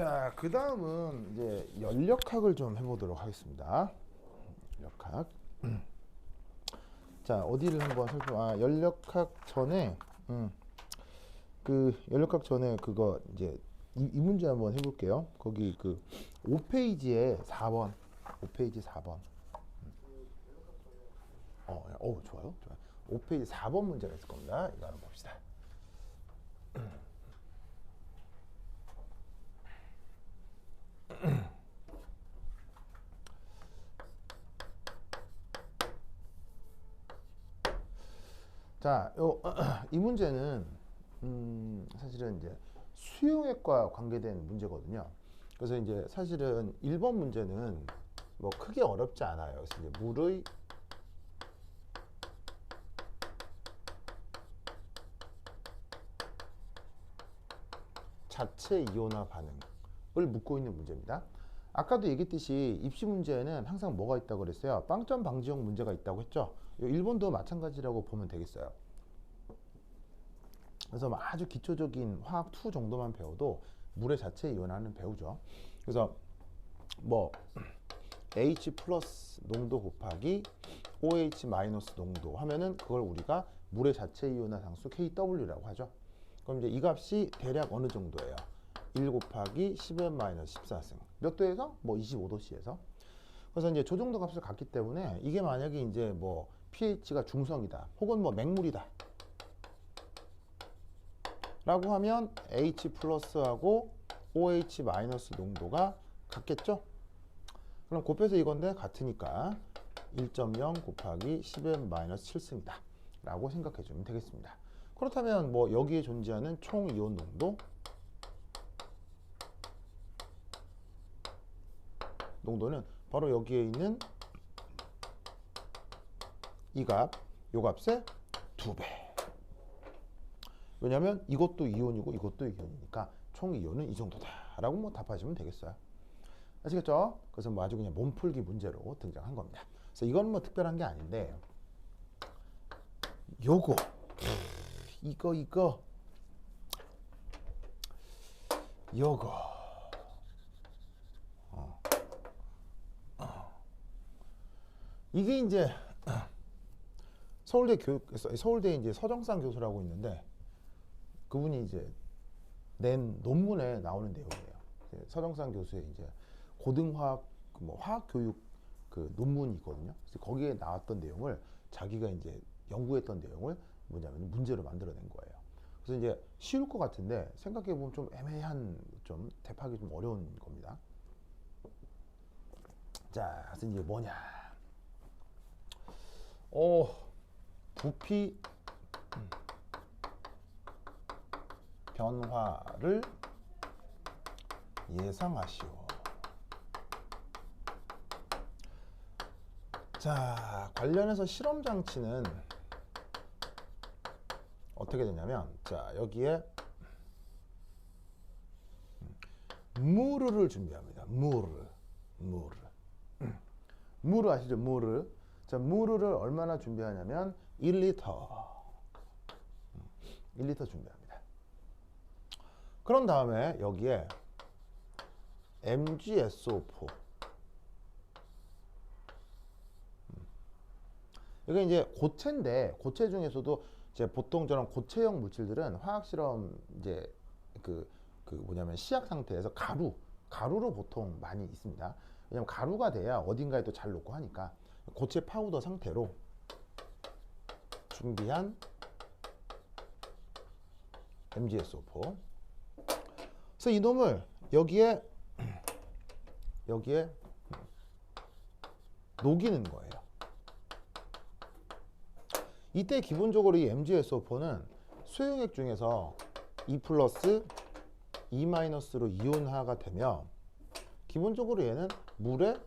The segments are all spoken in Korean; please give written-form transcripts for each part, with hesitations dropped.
자, 그 다음은 이제 연력학을 좀 해보도록 하겠습니다. 연력학. 자, 어디를 한번 연력학 전에, 그 연력학 전에 그거 이제 이 문제 한번 해볼게요. 거기 그 5페이지에 4번, 5페이지 4번. 좋아요, 좋아요. 5페이지 4번 문제가 있을 겁니다. 이거 한번 봅시다. 자, 이 문제는 사실은 이제 수용액과 관계된 문제거든요. 그래서 이제 사실은 1번 문제는 뭐 크게 어렵지 않아요. 그래서 이제 물의 자체 이온화 반응을 묻고 있는 문제입니다. 아까도 얘기했듯이 입시 문제에는 항상 뭐가 있다고 그랬어요? 빵점 방지용 문제가 있다고 했죠. 1번도 마찬가지라고 보면 되겠어요. 그래서 뭐 아주 기초적인 화학 2 정도만 배워도 물의 자체 이온화는 배우죠. 그래서 뭐 H 플러스 농도 곱하기 OH 마이너스 농도 하면은 그걸 우리가 물의 자체 이온화 상수 KW라고 하죠. 그럼 이제 이 값이 대략 어느 정도예요? 1 곱하기 10의 마이너스 14승. 몇 도에서? 뭐 25도씨에서. 그래서 이제 저 정도 값을 갖기 때문에 이게 만약에 이제 뭐 pH가 중성이다. 혹은 뭐 맹물이다. 라고 하면 H 플러스하고 OH 마이너스 농도가 같겠죠? 그럼 곱해서 이건데 같으니까 1.0 곱하기 10의 마이너스 7승이다. 라고 생각해 주면 되겠습니다. 그렇다면 뭐 여기에 존재하는 총 이온 농도는 바로 여기에 있는 이 값, 요 값의 2배. 왜냐면 이것도 이온이고 이것도 이온이니까 총 이온은 이 정도다 라고 뭐 답하시면 되겠어요. 아시겠죠? 그래서 뭐 아주 그냥 몸풀기 문제로 등장한 겁니다. 그래서 이건 뭐 특별한 게 아닌데 요거 이거 요거 이게 이제 서울대 이제 서정상 교수라고 있는데 그분이 이제 낸 논문에 나오는 내용이에요. 서정상 교수의 이제 고등화학 뭐 화학 교육 그 논문이 있거든요. 그래서 거기에 나왔던 내용을 자기가 이제 연구했던 내용을 뭐냐면 문제로 만들어낸 거예요. 그래서 이제 쉬울 것 같은데 생각해 보면 좀 애매한 좀 대파기 좀 어려운 겁니다. 자, 그래서 이제 뭐냐? 부피 변화를 예상하시오. 자, 관련해서 실험 장치는 어떻게 되냐면, 자, 여기에 무르를 준비합니다. 무르 아시죠? 무르. 자, 무르를 얼마나 준비하냐면 1리터. 1리터 준비합니다. 그런 다음에 여기에 MgSO4. 이게 이제 고체인데 고체 중에서도 이제 보통 저런 고체형 물질들은 화학 실험 이제 그 뭐냐면 시약 상태에서 가루로 보통 많이 있습니다. 왜냐면 가루가 돼야 어딘가에 또 잘 녹고 하니까 고체 파우더 상태로 준비한 MgSO4. 그래서 이놈을 여기에 녹이는 거예요. 이때 기본적으로 이 MgSO4는 수용액 중에서 2 플러스 2 마이너스로 이온화가 되며 기본적으로 얘는 물에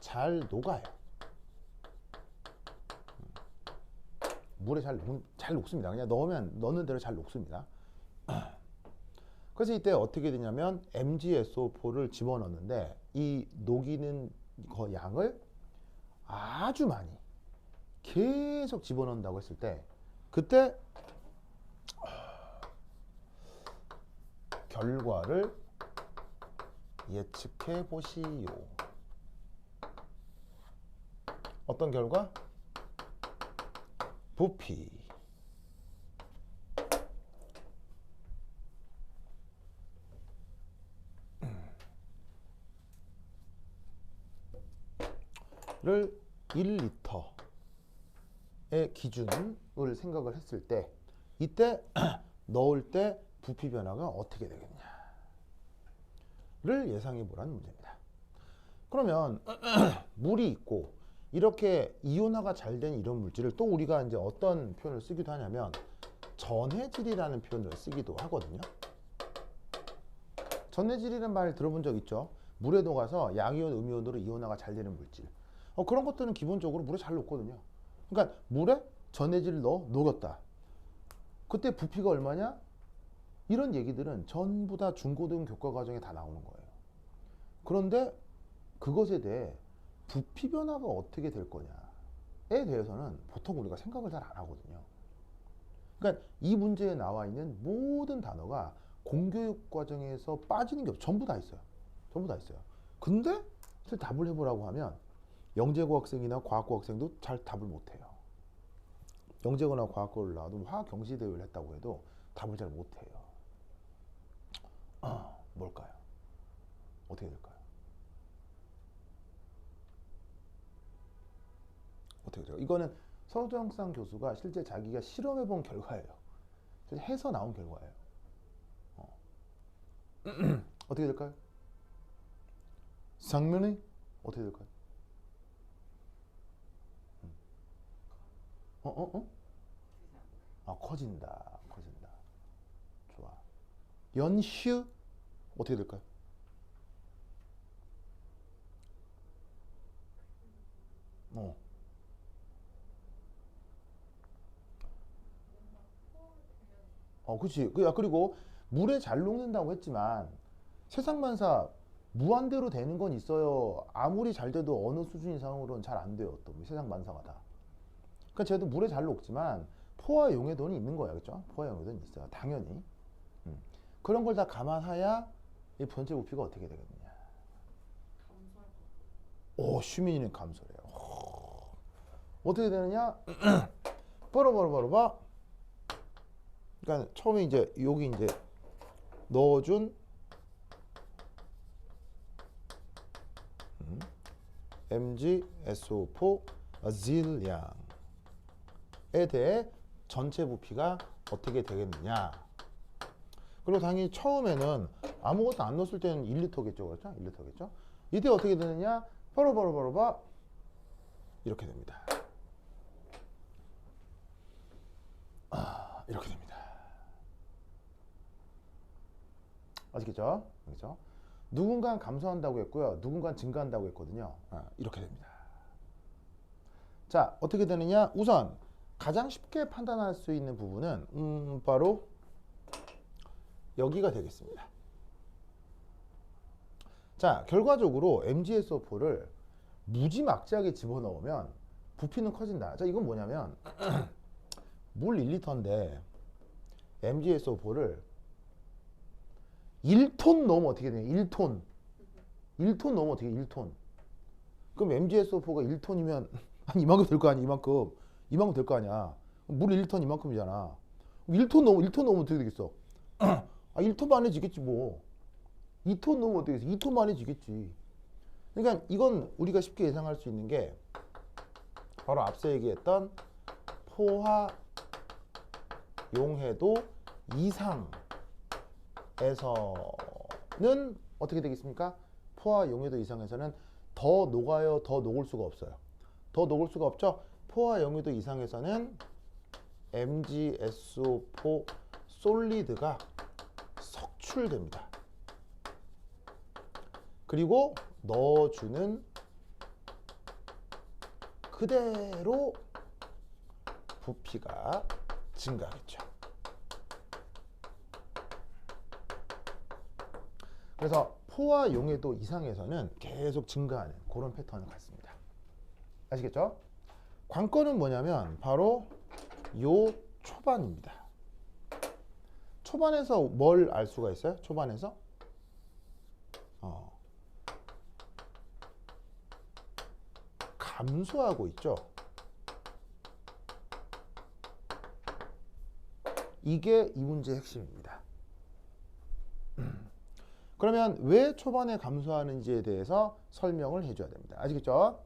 잘 녹아요. 물에 잘 녹습니다. 그냥 넣는 대로 잘 녹습니다. 그래서 이때 어떻게 되냐면 MgSO4를 집어넣는데 이 녹이는 거 양을 아주 많이 계속 집어넣는다고 했을 때 그때 결과를 예측해 보시오. 어떤 결과? 부피. 를 1리터의 기준을 생각을 했을 때 이때 넣을 때 부피 변화가 어떻게 되겠느냐를 예상해 보라는 문제입니다. 그러면 물이 있고 이렇게 이온화가 잘 된 이런 물질을 또 우리가 이제 어떤 표현을 쓰기도 하냐면 전해질이라는 표현을 쓰기도 하거든요. 전해질이라는 말 들어본 적 있죠? 물에 녹아서 양이온, 음이온으로 이온화가 잘 되는 물질. 그런 것들은 기본적으로 물에 잘 녹거든요. 그러니까 물에 전해질을 넣어 녹였다. 그때 부피가 얼마냐? 이런 얘기들은 전부 다 중고등 교과 과정에 다 나오는 거예요. 그런데 그것에 대해 부피 변화가 어떻게 될 거냐에 대해서는 보통 우리가 생각을 잘 안 하거든요. 그러니까 이 문제에 나와 있는 모든 단어가 공교육 과정에서 빠지는 게 없어요. 전부 다 있어요. 전부 다 있어요. 근데 사실 답을 해보라고 하면 영재고 학생이나 과학고 학생도 잘 답을 못해요. 영재고나 과학고를 나와도 화학 경시대회를 했다고 해도 답을 잘 못해요. 뭘까요? 어떻게 될까요? 어떻게 될까요? 이거는 서정상 교수가 실제 자기가 실험해 본 결과예요. 해서 나온 결과예요. 어떻게 될까요? 상면이 어떻게 될까요? 커진다. 좋아. 연휴 어떻게 될까요? 그치. 그리고 물에 잘 녹는다고 했지만 세상만사 무한대로 되는 건 있어요. 아무리 잘 돼도 어느 수준 이상으로는 잘 안 돼요. 또 세상 만사가 다. 그러니까 쟤도 물에 잘 녹지만 포화 용해도는 있는 거야, 그렇죠? 포화 용해도는 있어요, 당연히. 그런 걸 다 감안해야 이 전체 부피가 어떻게 되겠느냐. 휴민이는 감소래요. 어떻게 되느냐? 봐. 그러니까 처음에 이제 여기 이제 넣어준 MgSO4 질량에 대해 전체 부피가 어떻게 되겠느냐. 그리고 당연히 처음에는 아무것도 안 넣었을 때는 1리터겠죠, 그렇죠? 1리터겠죠? 이때 어떻게 되느냐? 봐 이렇게 됩니다. 이렇게 됩니다. 아시겠죠? 그렇죠? 누군가는 감소한다고 했고요. 누군가는 증가한다고 했거든요. 이렇게 됩니다. 자, 어떻게 되느냐? 우선 가장 쉽게 판단할 수 있는 부분은 바로 여기가 되겠습니다. 자, 결과적으로 MgSO4를 무지막지하게 집어넣으면 부피는 커진다. 자, 이건 뭐냐면 물 1리터인데 MgSO4를 1톤 넣으면 어떻게 되냐? 1톤. 1톤 넣으면 어떻게 해? 1톤. 그럼 MgSO4가 1톤이면 한 이만큼 될 거 아니야? 이만큼 될 거 아니야? 물 1리터는 이만큼이잖아. 1톤 넣으면 어떻게 되겠어? 1톤 안에 지겠지 뭐. 2톤 넣으면 어떻게 되겠어? 2톤 안에 지겠지. 그러니까 이건 우리가 쉽게 예상할 수 있는 게 바로 앞서 얘기했던 포화 용해도 이상에서는 어떻게 되겠습니까? 포화 용해도 이상에서는 더 녹아요, 더 녹을 수가 없어요. 더 녹을 수가 없죠? 포화 용해도 이상에서는 MgSO4 솔리드가 석출됩니다. 그리고 넣어주는 그대로 부피가 증가하겠죠. 그래서 포화 용해도 이상에서는 계속 증가하는 그런 패턴을 갖습니다. 아시겠죠? 관건은 뭐냐면 바로 요 초반입니다. 초반에서 뭘 알 수가 있어요? 초반에서 감소하고 있죠. 이게 이 문제의 핵심입니다. 그러면 왜 초반에 감소하는지에 대해서 설명을 해줘야 됩니다. 아시겠죠?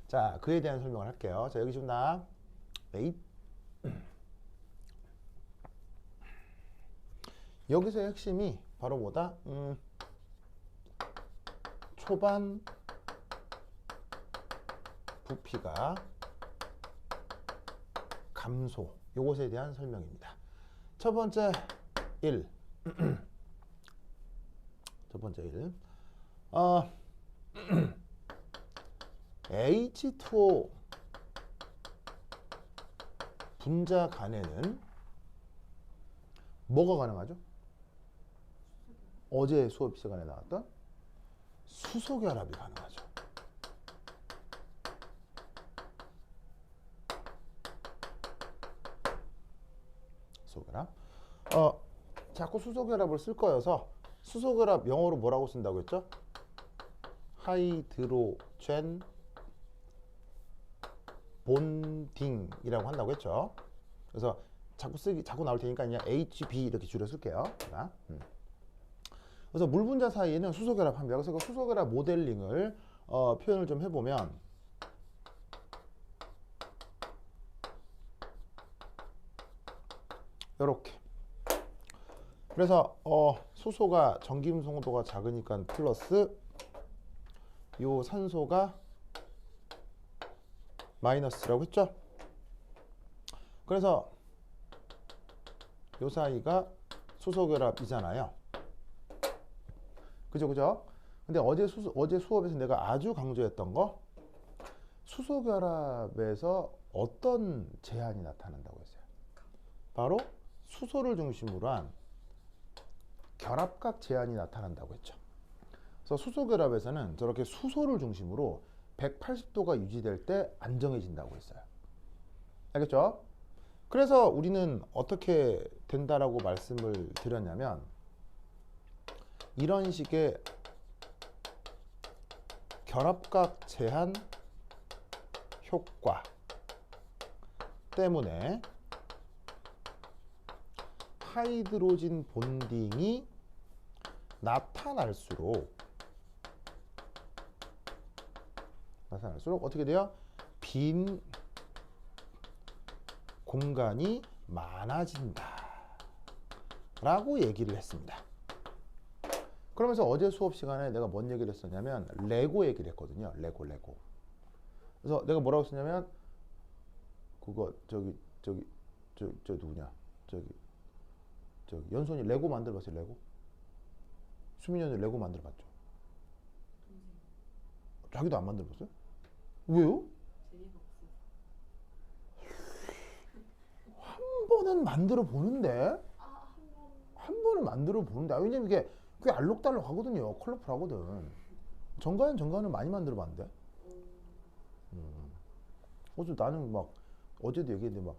자, 그에 대한 설명을 할게요. 자, 여기 지금 나 에잇. 여기서의 핵심이 바로 뭐다? 초반 부피가 감소. 요것에 대한 설명입니다. 첫 번째 1. 첫 번째 1. H2O 분자 간에는 뭐가 가능하죠? 어제 수업 시간에 나왔던 수소결합이 가능하죠. 수소결합. 자꾸 수소결합을 쓸 거여서 수소결합 영어로 뭐라고 쓴다고 했죠? 하이드로젠 본딩이라고 한다고 했죠. 그래서 자꾸 나올 테니까 그냥 HB 이렇게 줄여 쓸게요. 자, 그래서 물 분자 사이에는 수소결합합니다. 그래서 그 수소결합 모델링을 표현을 좀 해보면 이렇게. 그래서 수소가 전기음성도가 작으니까 플러스 요 산소가 마이너스라고 했죠. 그래서 요 사이가 수소결합이잖아요. 그죠? 근데 어제 수업에서 내가 아주 강조했던 거, 수소결합에서 어떤 제한이 나타난다고 했어요. 바로 수소를 중심으로 한 결합각 제한이 나타난다고 했죠. 그래서 수소결합에서는 저렇게 수소를 중심으로 180도가 유지될 때 안정해진다고 했어요. 알겠죠? 그래서 우리는 어떻게 된다라고 말씀을 드렸냐면 이런 식의 결합각 제한 효과 때문에 하이드로진 본딩이 나타날수록 어떻게 돼요? 빈 공간이 많아진다 라고 얘기를 했습니다. 그러면서 어제 수업 시간에 내가 뭔 얘기를 했었냐면 레고 얘기를 했거든요. 레고. 그래서 내가 뭐라고 했었냐면 그거 저기 누구냐? 저기 연손이 레고 만들어봤어요. 레고? 수민이 형이 레고 만들어봤죠? 자기도 안 만들어봤어요? 왜요? 한 번은 만들어 보는데 한 번은 만들어 보는데 왜냐면 이게 꽤 알록달록 하거든요. 컬러풀하거든. 정가는 많이 만들어 봤는데. 어제 나는 막 어제도 얘기했는데 막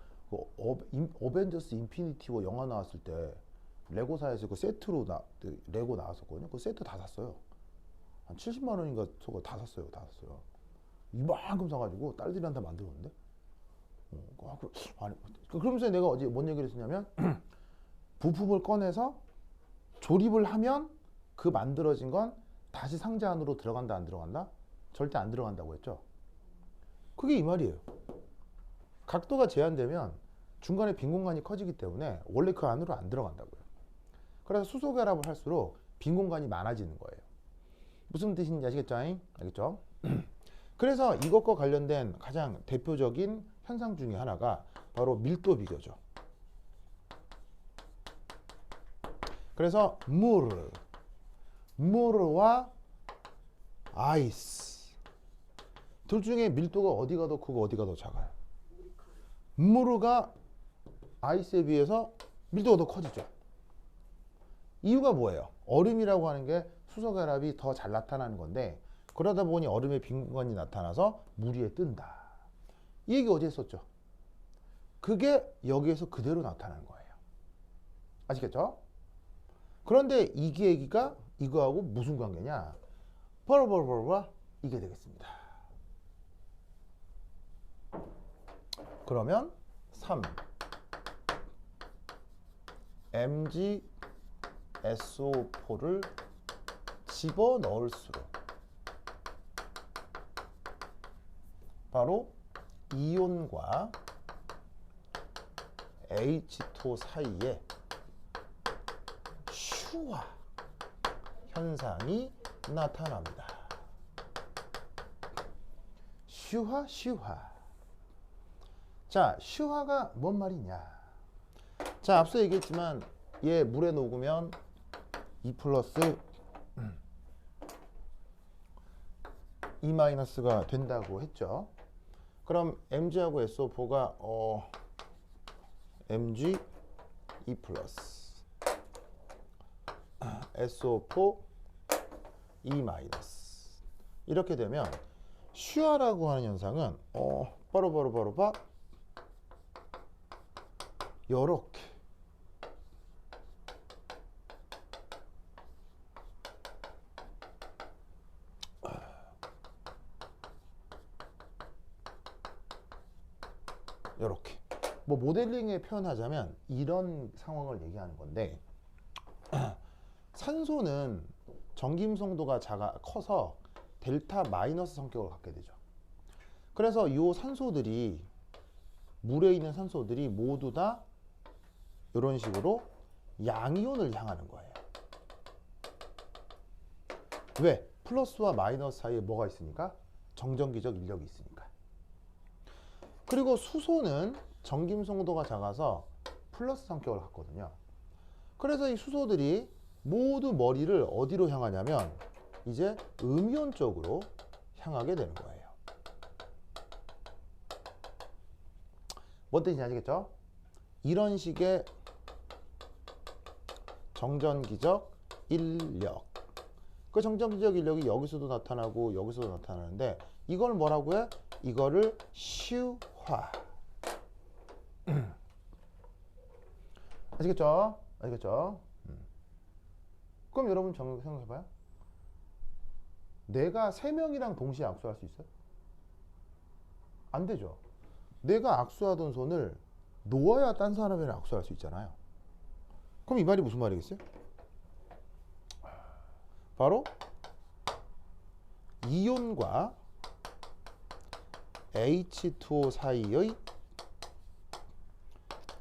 어벤져스 인피니티 워 영화 나왔을 때 레고사에서 그 세트로 레고 나왔었거든요. 그 세트 다 샀어요. 한 70만 원인가 저거 다 샀어요. 이만큼 사가지고 딸들이한테 만들었는데. 그러면서 내가 어제 뭔 얘기를 했냐면 부품을 꺼내서 조립을 하면 그 만들어진 건 다시 상자 안으로 들어간다 안 들어간다? 절대 안 들어간다고 했죠. 그게 이 말이에요. 각도가 제한되면 중간에 빈 공간이 커지기 때문에 원래 그 안으로 안 들어간다고요. 그래서 수소 결합을 할수록 빈 공간이 많아지는 거예요. 무슨 뜻인지 아시겠죠? 알겠죠? 그래서 이것과 관련된 가장 대표적인 현상 중에 하나가 바로 밀도 비교죠. 그래서 물과 아이스 둘 중에 밀도가 어디가 더 크고 어디가 더 작아요? 물가 아이스에 비해서 밀도가 더 커지죠. 이유가 뭐예요? 얼음이라고 하는 게 수소 결합이 더 잘 나타나는 건데 그러다 보니 얼음의 빈 공간이 나타나서 물 위에 뜬다. 이 얘기 어제 했었죠. 그게 여기에서 그대로 나타나는 거예요. 아시겠죠? 그런데 이 얘기가 이거하고 무슨 관계냐? 바로 이게 되겠습니다. 그러면 3 MgSO4를 집어넣을수록 바로 이온과 H2O 사이에 슈화 현상이 나타납니다. 슈화. 자, 슈화가 뭔 말이냐? 자, 앞서 얘기했지만 얘 물에 녹으면 2 플러스 2 마이너스가 된다고 했죠. 그럼 Mg하고 SO4가 Mg 2 플러스 SO4 2 마이너스 이렇게 되면 슈화라고 하는 현상은 바로 요렇게 요렇게 뭐 모델링에 표현하자면 이런 상황을 얘기하는 건데 산소는 정김성도가 커서 델타 마이너스 성격을 갖게 되죠. 그래서 이 산소들이 물에 있는 산소들이 모두 다 이런 식으로 양이온을 향하는 거예요. 왜? 플러스와 마이너스 사이에 뭐가 있으니까? 정전기적 인력이 있으니까. 그리고 수소는 정김성도가 작아서 플러스 성격을 갖거든요. 그래서 이 수소들이 모두 머리를 어디로 향하냐면 이제 음이온 쪽으로 향하게 되는 거예요. 뭔 뜻인지 아시겠죠? 이런 식의 정전기적 인력. 그 정전기적 인력이 여기서도 나타나고 여기서도 나타나는데 이걸 뭐라고 해? 이거를 슈화. 아시겠죠? 그럼 여러분 생각해봐요. 내가 3명이랑 동시에 악수할 수 있어요? 안 되죠. 내가 악수하던 손을 놓아야 딴 사람이랑 악수할 수 있잖아요. 그럼 이 말이 무슨 말이겠어요? 바로 이온과 H2O 사이의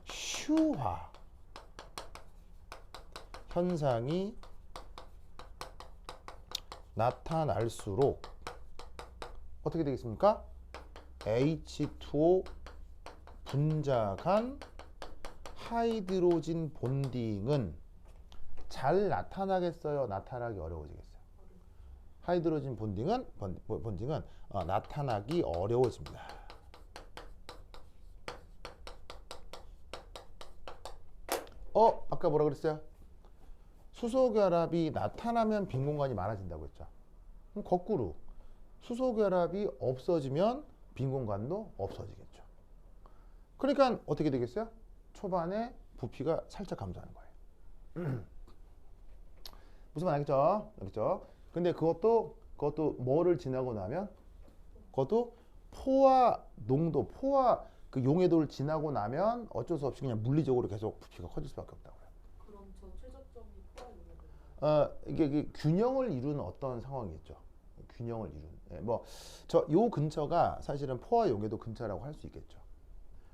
슈화 현상이 나타날수록 어떻게 되겠습니까? H2O 분자간 하이드로진 본딩은 잘 나타나겠어요? 나타나기 어려워지겠어요? 하이드로진 본딩은 나타나기 어려워집니다. 아까 뭐라 그랬어요? 수소결합이 나타나면 빈 공간이 많아진다고 했죠. 그럼 거꾸로 수소결합이 없어지면 빈 공간도 없어지겠죠. 그러니까 어떻게 되겠어요? 초반에 부피가 살짝 감소하는 거예요. 무슨 말 알겠죠? 근데 그것도 뭐를 지나고 나면 그것도 포화 농도, 포화 그 용해도를 지나고 나면 어쩔 수 없이 그냥 물리적으로 계속 부피가 커질 수밖에 없다고요. 그럼 저 최저점이 포화 용해도? 이게 균형을 이루는 어떤 상황이겠죠. 균형을 이루는. 예, 요 근처가 사실은 포화 용해도 근처라고 할 수 있겠죠.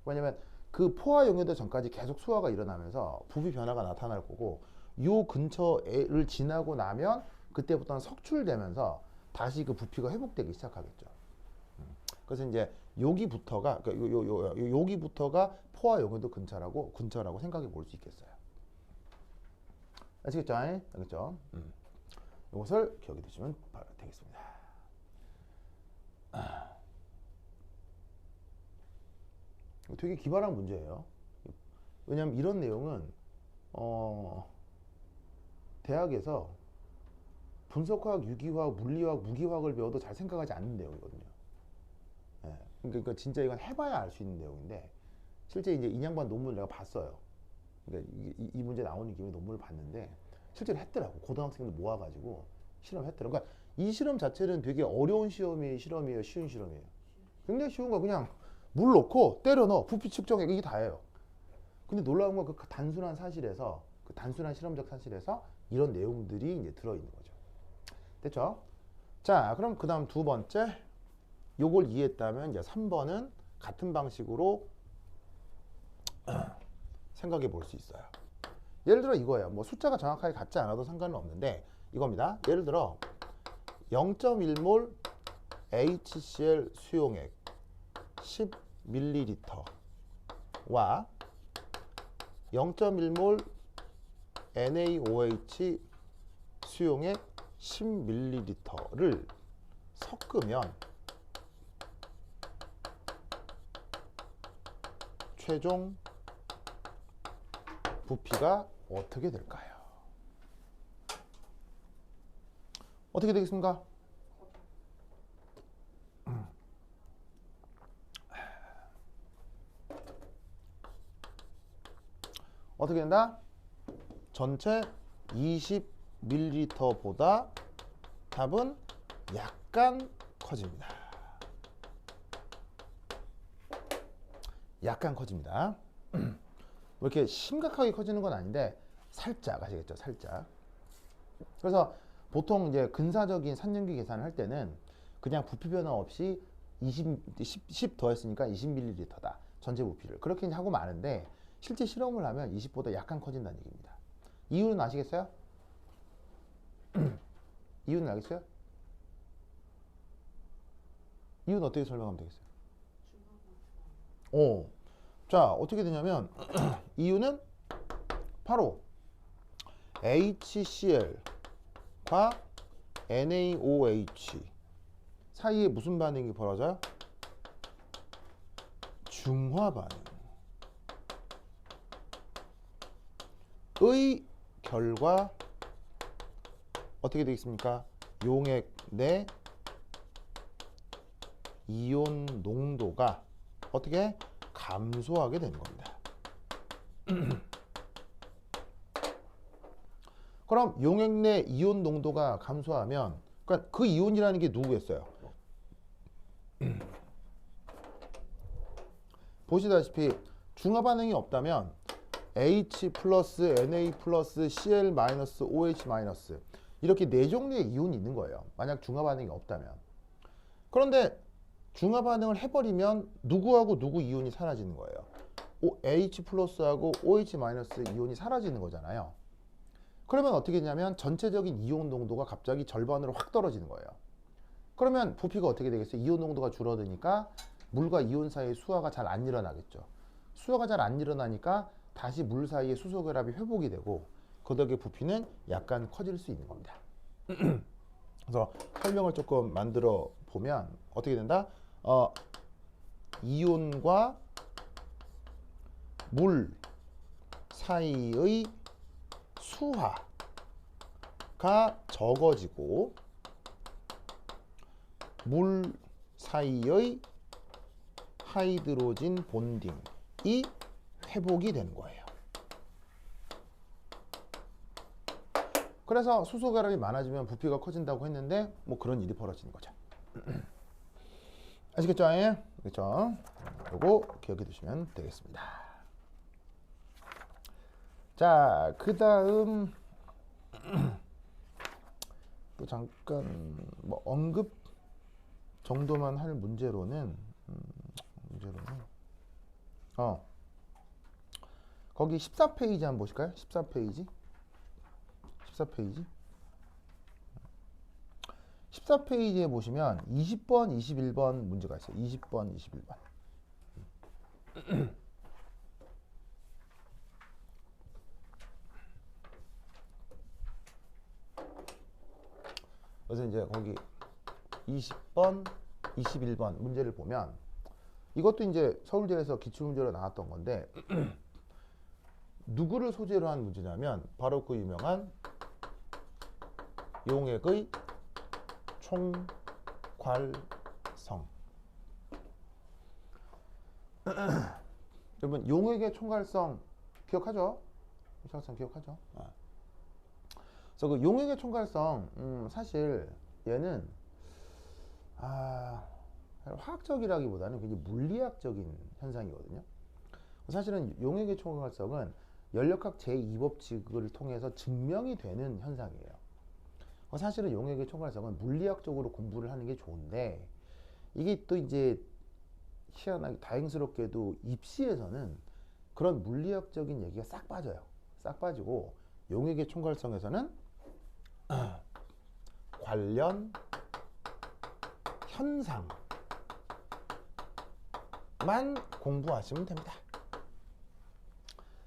왜냐면 그 포화 용해도 전까지 계속 수화가 일어나면서 부피 변화가 나타날 거고 요 근처를 지나고 나면 그때부터는 석출되면서 다시 그 부피가 회복되기 시작하겠죠. 그래서 이제 여기부터가 여기부터가 포화 용해도 근처라고 생각해 볼 수 있겠어요. 아시겠죠? 알겠죠? 이것을 기억해 두시면 되겠습니다. 되게 기발한 문제예요. 왜냐하면 이런 내용은 대학에서 분석화학, 유기화학, 물리화학, 무기화학을 배워도 잘 생각하지 않는 내용이거든요. 예, 그러니까 진짜 이건 해봐야 알 수 있는 내용인데 실제 이제 인양반 논문을 내가 봤어요. 그러니까 이 문제 나오는 김에 논문을 봤는데 실제로 했더라고. 고등학생들 모아가지고 실험했더라고. 그러니까 이 실험 자체는 되게 어려운 실험이에요, 쉬운 실험이에요? 굉장히 쉬운 거. 그냥 물 넣고 때려 넣어, 부피 측정해, 이게 다예요. 근데 놀라운 건 그 단순한 사실에서, 그 단순한 실험적 사실에서 이런 내용들이 이제 들어있는 거죠. 됐죠? 자, 그럼 그 다음 두 번째, 요걸 이해했다면 이제 3번은 같은 방식으로 생각해 볼 수 있어요. 예를 들어 이거예요. 뭐 숫자가 정확하게 같지 않아도 상관은 없는데 이겁니다. 예를 들어 0.1몰 HCl 수용액 10ml와 0.1몰 NaOH 수용액 10ml를 섞으면 최종 부피가 어떻게 될까요? 어떻게 되겠습니까? 어떻게 된다? 전체 20ml보다 답은 약간 커집니다. 약간 커집니다. 뭐 이렇게 심각하게 커지는 건 아닌데 살짝, 아시겠죠? 살짝. 그래서 보통 이제 근사적인 산연기 계산을 할 때는 그냥 부피 변화 없이 10 더했으니까 20ml다. 전체 부피를. 그렇게 하고 마는데 실제 실험을 하면 20보다 약간 커진다는 얘기입니다. 이유는 아시겠어요? 이유는 알겠어요? 이유는 어떻게 설명하면 되겠어요? 자, 어떻게 되냐면 이유는 바로 HCl과 NaOH 사이에 무슨 반응이 벌어져요? 중화 반응의 결과 어떻게 되겠습니까? 용액 내 이온 농도가 어떻게 감소하게 되는 겁니다. 그럼 용액 내 이온 농도가 감소하면 그러니까 그 이온이라는 게 누구겠어요? 보시다시피 중화 반응이 없다면 H 플러스 Na 플러스 Cl 마이너스 OH 마이너스 이렇게 네 종류의 이온이 있는 거예요. 만약 중화 반응이 없다면. 그런데 중화 반응을 해버리면 누구하고 누구 이온이 사라지는 거예요. H 플러스하고 OH 마이너스 이온이 사라지는 거잖아요. 그러면 어떻게 되냐면 전체적인 이온 농도가 갑자기 절반으로 확 떨어지는 거예요. 그러면 부피가 어떻게 되겠어요? 이온 농도가 줄어드니까 물과 이온 사이의 수화가 잘 안 일어나겠죠. 수화가 잘 안 일어나니까 다시 물 사이의 수소 결합이 회복이 되고 그 덕에 부피는 약간 커질 수 있는 겁니다. 그래서 설명을 조금 만들어 보면 어떻게 된다? 이온과 물 사이의 수화가 적어지고 물 사이의 하이드로진 본딩이 회복이 되는 거예요. 그래서 수소 결합이 많아지면 부피가 커진다고 했는데 뭐 그런 일이 벌어지는 거죠. 아시겠죠? 예? 그렇죠? 요거 기억해 두시면 되겠습니다. 자, 그 다음 또 잠깐 뭐 언급 정도만 할 문제로는 거기 14페이지 한번 보실까요? 14페이지 14페이지에 보시면 20번, 21번 문제가 있어요. 20번, 21번. 그래서 이제 거기 20번, 21번 문제를 보면 이것도 이제 서울대에서 기출문제로 나왔던 건데 누구를 소재로 한 문제냐면 바로 그 유명한 용액의 총괄성. 여러분 용액의 총괄성 기억하죠? 총괄성 기억하죠? 그래서 그 용액의 총괄성 사실 얘는 화학적이라기보다는 굉장히 물리학적인 현상이거든요. 사실은 용액의 총괄성은 연력학 제2법칙을 통해서 증명이 되는 현상이에요. 사실은 용액의 총괄성은 물리학적으로 공부를 하는 게 좋은데 이게 또 이제 희한하게 다행스럽게도 입시에서는 그런 물리학적인 얘기가 싹 빠져요. 싹 빠지고 용액의 총괄성에서는 관련 현상만 공부하시면 됩니다.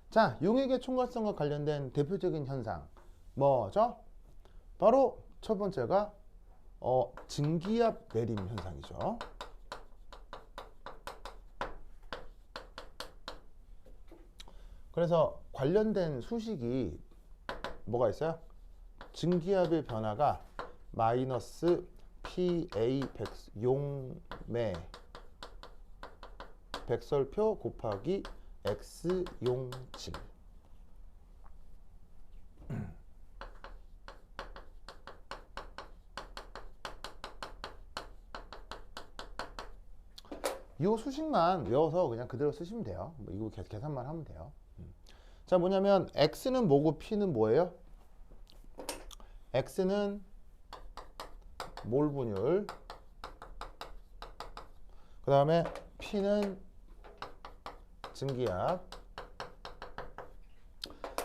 자, 용액의 총괄성과 관련된 대표적인 현상 뭐죠? 바로 첫 번째가 증기압 내림 현상이죠. 그래서 관련된 수식이 뭐가 있어요? 증기압의 변화가 마이너스 PA 용매 백설표 곱하기 X 용질. 이 수식만 외워서 그냥 그대로 쓰시면 돼요. 이거 계산만 하면 돼요. 자, 뭐냐면 X는 뭐고 P는 뭐예요? X는 몰 분율, 그 다음에 P는 증기압.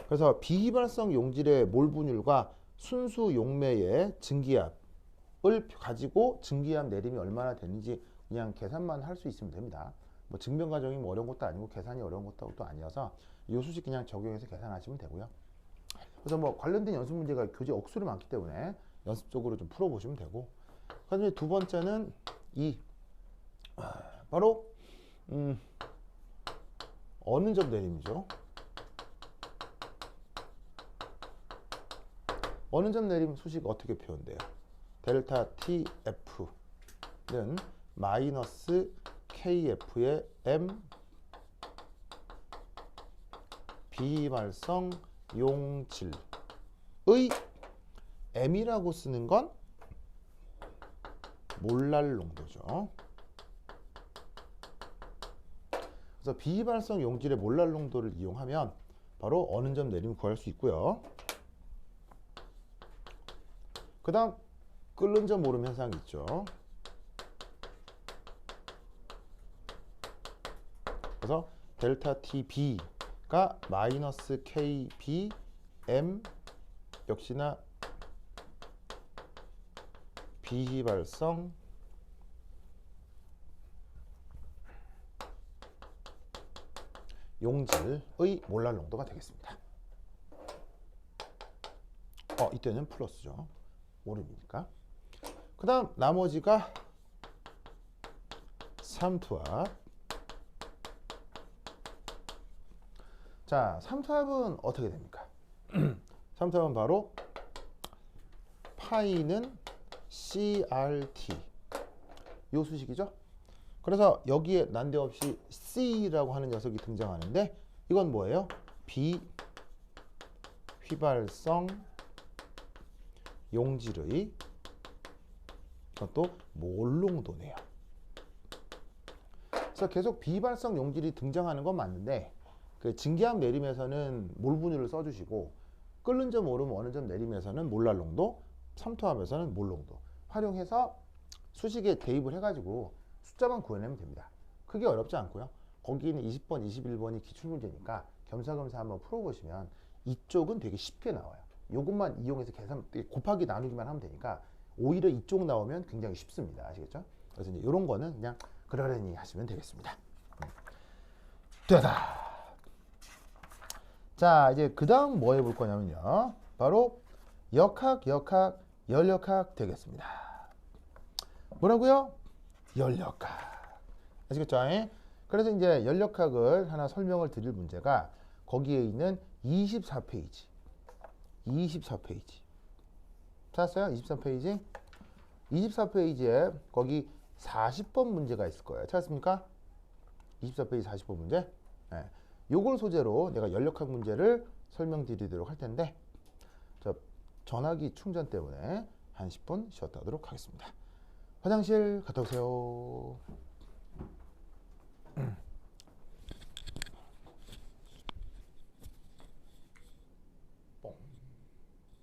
그래서 비휘발성 용질의 몰 분율과 순수 용매의 증기압을 가지고 증기압 내림이 얼마나 되는지 그냥 계산만 할 수 있으면 됩니다. 뭐 증명 과정이 뭐 어려운 것도 아니고 계산이 어려운 것도 아니어서 이 수식 그냥 적용해서 계산하시면 되고요. 그래서 뭐 관련된 연습 문제가 교재 억수로 많기 때문에 연습적으로 좀 풀어보시면 되고, 그다음에 두 번째는 바로 어느 점 내림이죠. 어느 점 내림 수식 어떻게 표현돼요? 델타 TF는 마이너스 KF의 M 비발성 용질의 M이라고 쓰는 건 몰랄 농도죠. 그래서 비발성 용질의 몰랄 농도를 이용하면 바로 어느 점 내림을 구할 수 있고요. 그 다음 끓는 점 오름 현상이 있죠. 그래서 델타 TB가 마이너스 KBM 역시나 비휘발성 용질의 몰랄 농도가 되겠습니다. 이때는 플러스죠. 오름이니까. 그 다음 나머지가 삼투압. 자, 삼투압은 어떻게 됩니까? 삼투압은 바로 파이는 CRT 요 수식이죠. 그래서 여기에 난데없이 C라고 하는 녀석이 등장하는데 이건 뭐예요? 비휘발성 용질의 이것도 몰 농도네요. 그래서 계속 비휘발성 용질이 등장하는 건 맞는데 그 증기압 내림에서는 몰 분율을 써주시고 끓는 점 오름 어느 점 내림에서는 몰랄 농도, 삼투압에서는 몰 농도 활용해서 수식에 대입을 해가지고 숫자만 구해내면 됩니다. 크게 어렵지 않고요. 거기는 20번, 21번이 기출문제니까 겸사겸사 한번 풀어보시면 이쪽은 되게 쉽게 나와요. 이것만 이용해서 계산 곱하기 나누기만 하면 되니까 오히려 이쪽 나오면 굉장히 쉽습니다. 아시겠죠? 그래서 이제 이런 거는 그냥 그러려니 하시면 되겠습니다. 되다. 자, 이제 그 다음 뭐 해볼 거냐면요. 바로 역학, 연력학 되겠습니다. 뭐라고요? 연력학. 아시겠죠? 그래서 이제 연력학을 하나 설명을 드릴 문제가 거기에 있는 24페이지. 24페이지. 찾았어요? 24페이지? 24페이지에 거기 40번 문제가 있을 거예요. 찾았습니까? 24페이지 40번 문제. 네. 요걸 소재로 내가 연력학 문제를 설명드리도록 할 텐데 전화기 충전 때문에 한 10분 쉬었다 하도록 하겠습니다. 화장실 갔다 오세요.